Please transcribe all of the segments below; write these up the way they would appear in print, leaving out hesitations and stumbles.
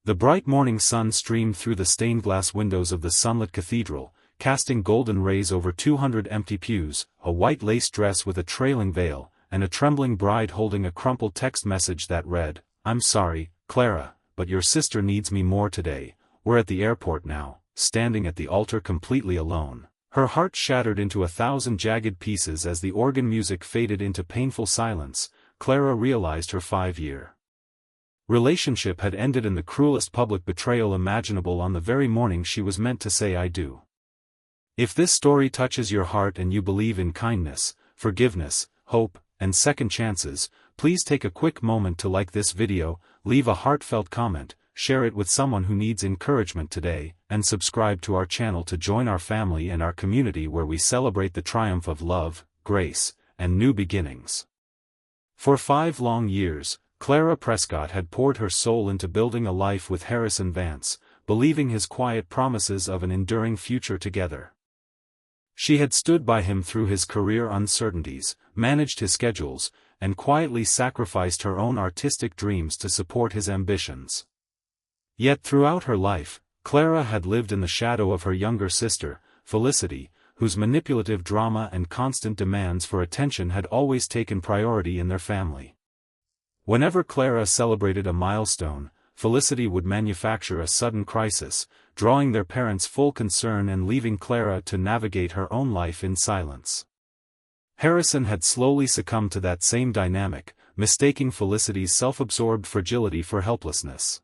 The bright morning sun streamed through the stained glass windows of the sunlit cathedral, casting golden rays over 200 empty pews, a white lace dress with a trailing veil, and a trembling bride holding a crumpled text message that read, "I'm sorry, Clara, but your sister needs me more today. We're at the airport now," standing at the altar completely alone. Her heart shattered into 1,000 jagged pieces as the organ music faded into painful silence. Clara realized her 5-year relationship had ended in the cruelest public betrayal imaginable on the very morning she was meant to say "I do." If this story touches your heart and you believe in kindness, forgiveness, hope, and second chances, please take a quick moment to like this video, leave a heartfelt comment, share it with someone who needs encouragement today, and subscribe to our channel to join our family and our community where we celebrate the triumph of love, grace, and new beginnings. For 5 long years, Clara Prescott had poured her soul into building a life with Harrison Vance, believing his quiet promises of an enduring future together. She had stood by him through his career uncertainties, managed his schedules, and quietly sacrificed her own artistic dreams to support his ambitions. Yet throughout her life, Clara had lived in the shadow of her younger sister, Felicity, whose manipulative drama and constant demands for attention had always taken priority in their family. Whenever Clara celebrated a milestone, Felicity would manufacture a sudden crisis, drawing their parents' full concern and leaving Clara to navigate her own life in silence. Harrison had slowly succumbed to that same dynamic, mistaking Felicity's self-absorbed fragility for helplessness.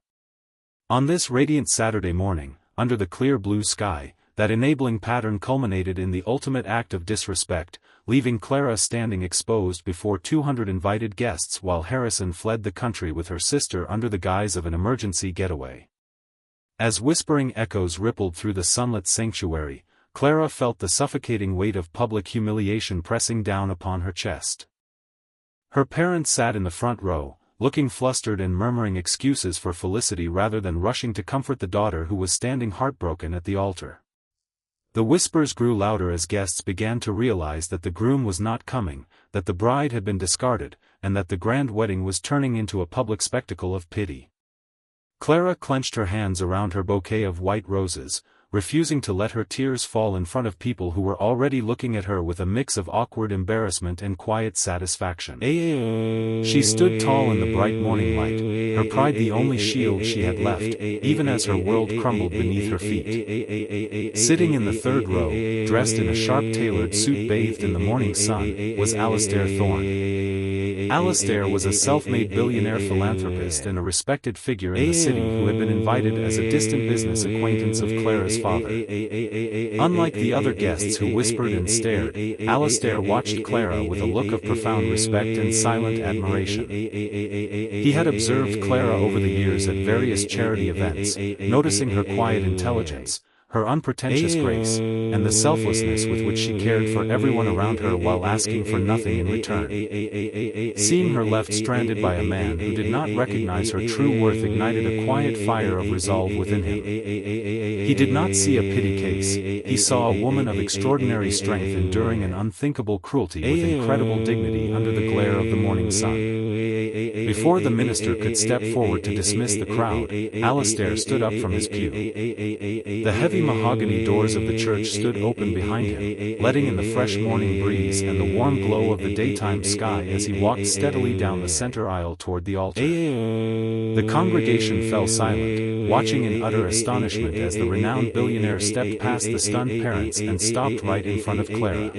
On this radiant Saturday morning, under the clear blue sky, that enabling pattern culminated in the ultimate act of disrespect, leaving Clara standing exposed before 200 invited guests while Harrison fled the country with her sister under the guise of an emergency getaway. As whispering echoes rippled through the sunlit sanctuary, Clara felt the suffocating weight of public humiliation pressing down upon her chest. Her parents sat in the front row, looking flustered and murmuring excuses for Felicity rather than rushing to comfort the daughter who was standing heartbroken at the altar. The whispers grew louder as guests began to realize that the groom was not coming, that the bride had been discarded, and that the grand wedding was turning into a public spectacle of pity. Clara clenched her hands around her bouquet of white roses, refusing to let her tears fall in front of people who were already looking at her with a mix of awkward embarrassment and quiet satisfaction. She stood tall in the bright morning light, her pride the only shield she had left, even as her world crumbled beneath her feet. Sitting in the third row, dressed in a sharp-tailored suit bathed in the morning sun, was Alistair Thorne. Alistair was a self-made billionaire philanthropist and a respected figure in the city who had been invited as a distant business acquaintance of Clara's father. Unlike the other guests who whispered and stared, Alistair watched Clara with a look of profound respect and silent admiration. He had observed Clara over the years at various charity events, noticing her quiet intelligence, her unpretentious grace, and the selflessness with which she cared for everyone around her while asking for nothing in return. Seeing her left stranded by a man who did not recognize her true worth ignited a quiet fire of resolve within him. He did not see a pity case, he saw a woman of extraordinary strength enduring an unthinkable cruelty with incredible dignity under the glare of the morning sun. Before the minister could step forward to dismiss the crowd, Alistair stood up from his pew. The heavy mahogany doors of the church stood open behind him, letting in the fresh morning breeze and the warm glow of the daytime sky as he walked steadily down the center aisle toward the altar. The congregation fell silent, watching in utter astonishment as the renowned billionaire stepped past the stunned parents and stopped right in front of Clara.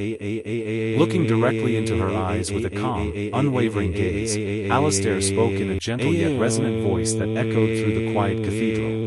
Looking directly into her eyes with a calm, unwavering gaze, Alistair spoke in a gentle yet resonant voice that echoed through the quiet cathedral.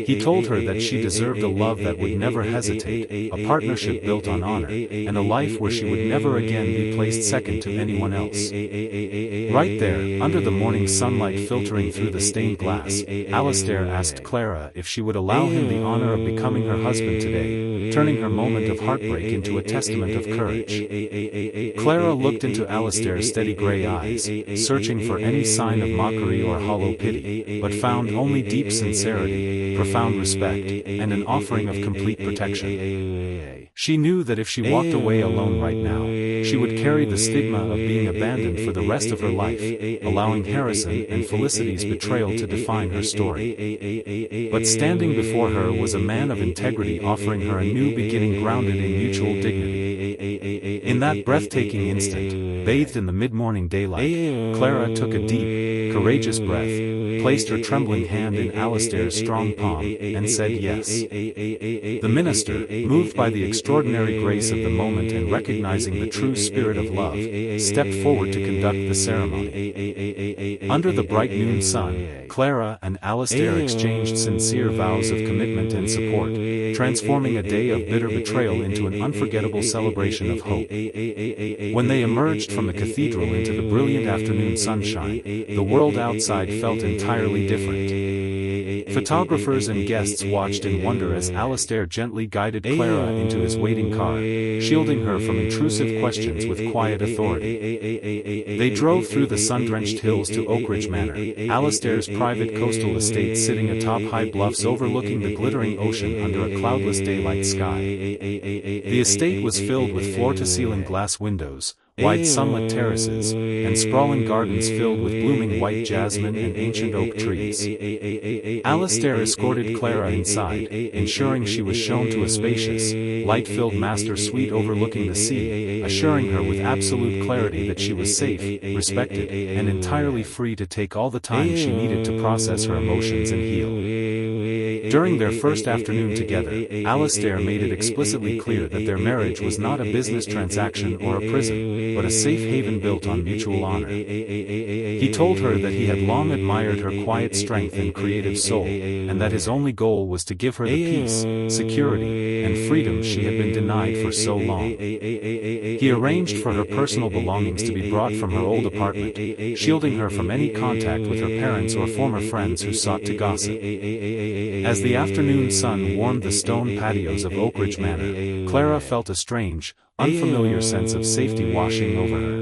He told her that she deserved a love that would never hesitate, a partnership built on honor, and a life where she would never again be placed second to anyone else. Right there, under the morning sunlight filtering through the stained glass, Alistair asked Clara if she would allow him the honor of becoming her husband today, turning her moment of heartbreak into a testament of courage. Clara looked into Alistair's steady gray eyes, searching for any sign of mockery or hollow pity, but found only deep sincerity, profound respect, and an offering of complete protection. She knew that if she walked away alone right now, she would carry the stigma of being abandoned for the rest of her life, allowing Harrison and Felicity's betrayal to define her story. But standing before her was a man of integrity, offering her a new beginning grounded in mutual dignity. In that breathtaking instant, bathed in the mid-morning daylight, Clara took a deep, courageous breath, placed her trembling hand in Alistair's strong palm, and said yes. The minister, moved by the extraordinary grace of the moment and recognizing the true spirit of love, stepped forward to conduct the ceremony. Under the bright noon sun, Clara and Alistair exchanged sincere vows of commitment and support, transforming a day of bitter betrayal into an unforgettable celebration of hope. When they emerged from the cathedral into the brilliant afternoon sunshine, the world outside felt entirely different. Photographers and guests watched in wonder as Alistair gently guided Clara into his waiting car, shielding her from intrusive questions with quiet authority. They drove through the sun-drenched hills to Oakridge Manor, Alistair's private coastal estate sitting atop high bluffs overlooking the glittering ocean under a cloudless daylight sky. The estate was filled with floor-to-ceiling glass windows, wide sunlit terraces, and sprawling gardens filled with blooming white jasmine and ancient oak trees. Alistair escorted Clara inside, ensuring she was shown to a spacious, light-filled master suite overlooking the sea, assuring her with absolute clarity that she was safe, respected, and entirely free to take all the time she needed to process her emotions and heal. During their first afternoon together, Alistair made it explicitly clear that their marriage was not a business transaction or a prison, but a safe haven built on mutual honor. He told her that he had long admired her quiet strength and creative soul, and that his only goal was to give her the peace, security, and freedom she had been denied for so long. He arranged for her personal belongings to be brought from her old apartment, shielding her from any contact with her parents or former friends who sought to gossip. As the afternoon sun warmed the stone patios of Oakridge Manor, Clara felt a strange, unfamiliar sense of safety washing over her.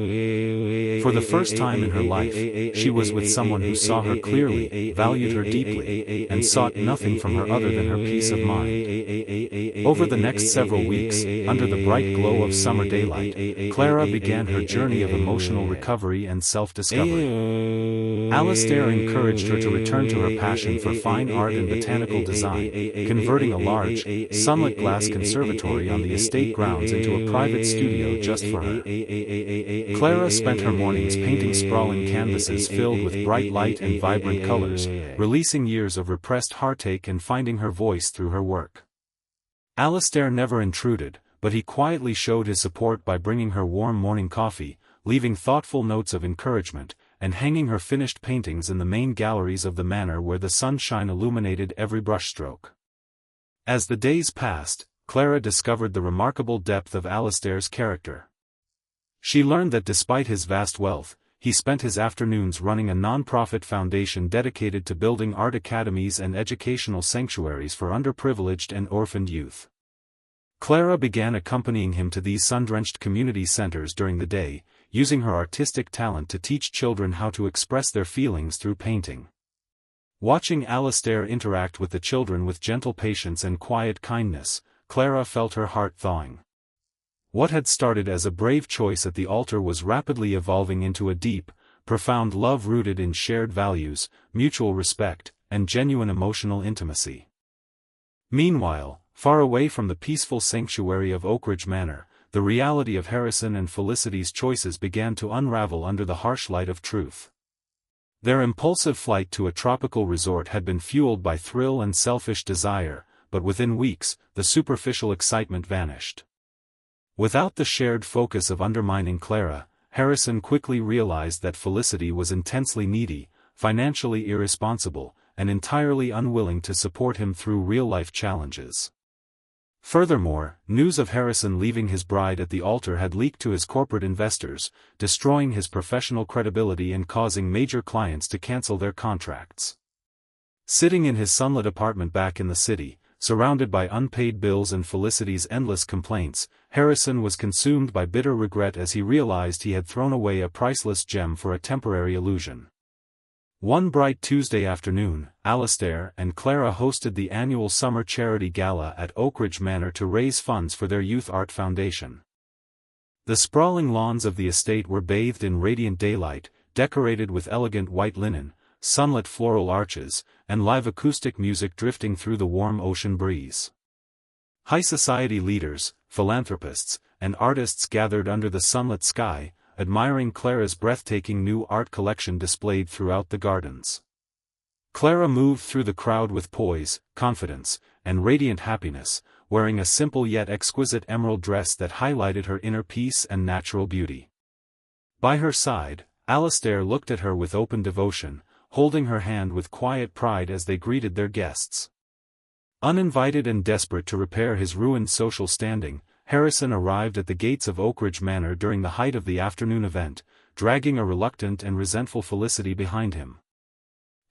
For the first time in her life, she was with someone who saw her clearly, valued her deeply, and sought nothing from her other than her peace of mind. Over the next several weeks, under the bright glow of summer daylight, Clara began her journey of emotional recovery and self-discovery. Alistair encouraged her to return to her passion for fine art and botanical design, converting a large, sunlit glass conservatory on the estate grounds into a private studio just for her. Clara spent her mornings painting sprawling canvases filled with bright light and vibrant colors, releasing years of repressed heartache and finding her voice through her work. Alistair never intruded, but he quietly showed his support by bringing her warm morning coffee, leaving thoughtful notes of encouragement, and hanging her finished paintings in the main galleries of the manor where the sunshine illuminated every brushstroke. As the days passed, Clara discovered the remarkable depth of Alistair's character. She learned that despite his vast wealth, he spent his afternoons running a non-profit foundation dedicated to building art academies and educational sanctuaries for underprivileged and orphaned youth. Clara began accompanying him to these sun-drenched community centers during the day, using her artistic talent to teach children how to express their feelings through painting. Watching Alistair interact with the children with gentle patience and quiet kindness, Clara felt her heart thawing. What had started as a brave choice at the altar was rapidly evolving into a deep, profound love rooted in shared values, mutual respect, and genuine emotional intimacy. Meanwhile, far away from the peaceful sanctuary of Oakridge Manor, the reality of Harrison and Felicity's choices began to unravel under the harsh light of truth. Their impulsive flight to a tropical resort had been fueled by thrill and selfish desire, but within weeks, the superficial excitement vanished. Without the shared focus of undermining Clara, Harrison quickly realized that Felicity was intensely needy, financially irresponsible, and entirely unwilling to support him through real-life challenges. Furthermore, news of Harrison leaving his bride at the altar had leaked to his corporate investors, destroying his professional credibility and causing major clients to cancel their contracts. Sitting in his sunlit apartment back in the city, surrounded by unpaid bills and Felicity's endless complaints, Harrison was consumed by bitter regret as he realized he had thrown away a priceless gem for a temporary illusion. One bright Tuesday afternoon, Alistair and Clara hosted the annual summer charity gala at Oakridge Manor to raise funds for their youth art foundation. The sprawling lawns of the estate were bathed in radiant daylight, decorated with elegant white linen, sunlit floral arches, and live acoustic music drifting through the warm ocean breeze. High society leaders, philanthropists, and artists gathered under the sunlit sky, admiring Clara's breathtaking new art collection displayed throughout the gardens. Clara moved through the crowd with poise, confidence, and radiant happiness, wearing a simple yet exquisite emerald dress that highlighted her inner peace and natural beauty. By her side, Alistair looked at her with open devotion, holding her hand with quiet pride as they greeted their guests. Uninvited and desperate to repair his ruined social standing, Harrison arrived at the gates of Oakridge Manor during the height of the afternoon event, dragging a reluctant and resentful Felicity behind him.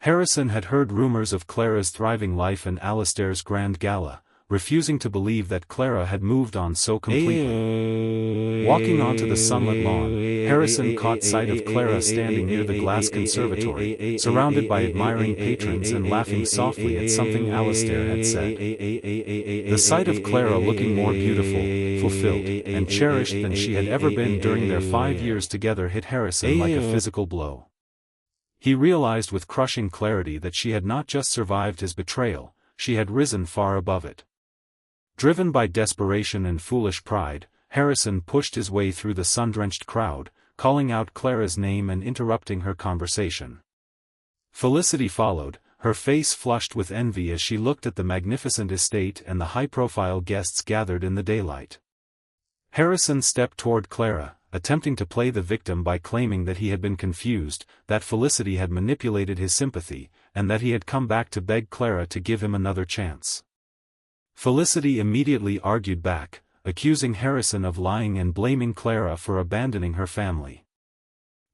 Harrison had heard rumors of Clara's thriving life and Alistair's grand gala, refusing to believe that Clara had moved on so completely. Walking onto the sunlit lawn, Harrison caught sight of Clara standing near the glass conservatory, surrounded by admiring patrons and laughing softly at something Alistair had said. The sight of Clara looking more beautiful, fulfilled, and cherished than she had ever been during their 5 years together hit Harrison like a physical blow. He realized with crushing clarity that she had not just survived his betrayal, she had risen far above it. Driven by desperation and foolish pride, Harrison pushed his way through the sun-drenched crowd, calling out Clara's name and interrupting her conversation. Felicity followed, her face flushed with envy as she looked at the magnificent estate and the high-profile guests gathered in the daylight. Harrison stepped toward Clara, attempting to play the victim by claiming that he had been confused, that Felicity had manipulated his sympathy, and that he had come back to beg Clara to give him another chance. Felicity immediately argued back, accusing Harrison of lying and blaming Clara for abandoning her family.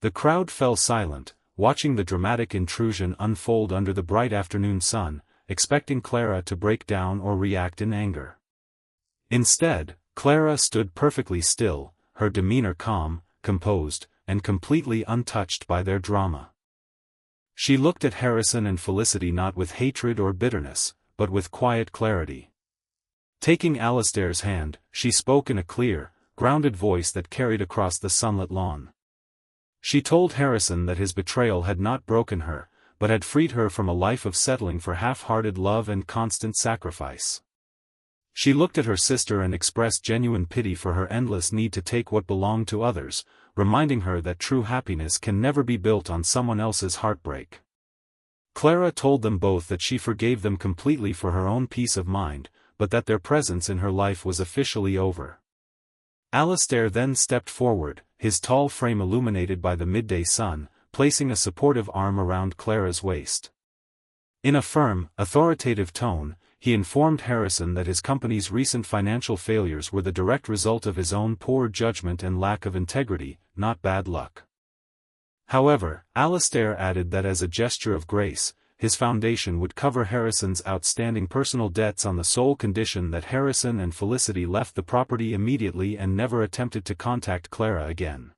The crowd fell silent, watching the dramatic intrusion unfold under the bright afternoon sun, expecting Clara to break down or react in anger. Instead, Clara stood perfectly still, her demeanor calm, composed, and completely untouched by their drama. She looked at Harrison and Felicity not with hatred or bitterness, but with quiet clarity. Taking Alistair's hand, she spoke in a clear, grounded voice that carried across the sunlit lawn. She told Harrison that his betrayal had not broken her, but had freed her from a life of settling for half-hearted love and constant sacrifice. She looked at her sister and expressed genuine pity for her endless need to take what belonged to others, reminding her that true happiness can never be built on someone else's heartbreak. Clara told them both that she forgave them completely for her own peace of mind, but that their presence in her life was officially over. Alistair then stepped forward, his tall frame illuminated by the midday sun, placing a supportive arm around Clara's waist. In a firm, authoritative tone, he informed Harrison that his company's recent financial failures were the direct result of his own poor judgment and lack of integrity, not bad luck. However, Alistair added that as a gesture of grace, his foundation would cover Harrison's outstanding personal debts on the sole condition that Harrison and Felicity left the property immediately and never attempted to contact Clara again.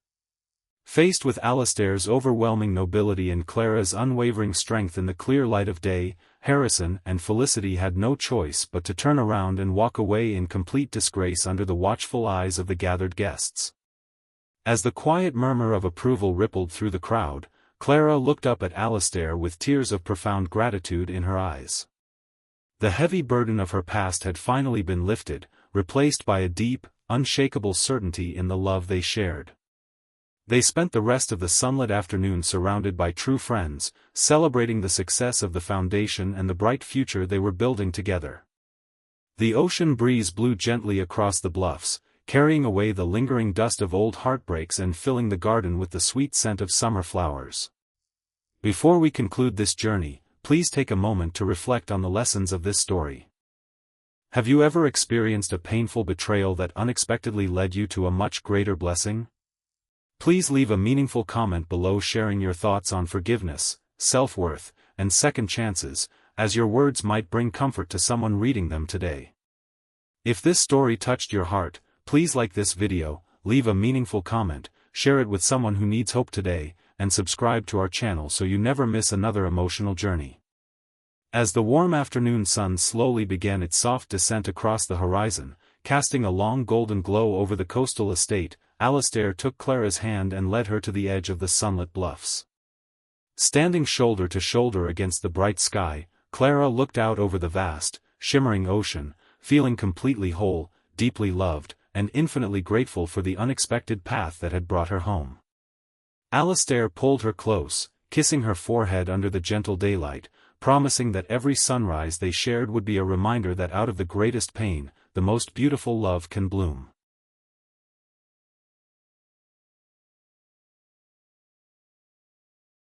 Faced with Alistair's overwhelming nobility and Clara's unwavering strength in the clear light of day, Harrison and Felicity had no choice but to turn around and walk away in complete disgrace under the watchful eyes of the gathered guests. As the quiet murmur of approval rippled through the crowd, Clara looked up at Alistair with tears of profound gratitude in her eyes. The heavy burden of her past had finally been lifted, replaced by a deep, unshakable certainty in the love they shared. They spent the rest of the sunlit afternoon surrounded by true friends, celebrating the success of the foundation and the bright future they were building together. The ocean breeze blew gently across the bluffs, carrying away the lingering dust of old heartbreaks and filling the garden with the sweet scent of summer flowers. Before we conclude this journey, please take a moment to reflect on the lessons of this story. Have you ever experienced a painful betrayal that unexpectedly led you to a much greater blessing? Please leave a meaningful comment below sharing your thoughts on forgiveness, self-worth, and second chances, as your words might bring comfort to someone reading them today. If this story touched your heart, please like this video, leave a meaningful comment, share it with someone who needs hope today, and subscribe to our channel so you never miss another emotional journey. As the warm afternoon sun slowly began its soft descent across the horizon, casting a long golden glow over the coastal estate, Alistair took Clara's hand and led her to the edge of the sunlit bluffs. Standing shoulder to shoulder against the bright sky, Clara looked out over the vast, shimmering ocean, feeling completely whole, deeply loved, and infinitely grateful for the unexpected path that had brought her home. Alistair pulled her close, kissing her forehead under the gentle daylight, promising that every sunrise they shared would be a reminder that out of the greatest pain, the most beautiful love can bloom.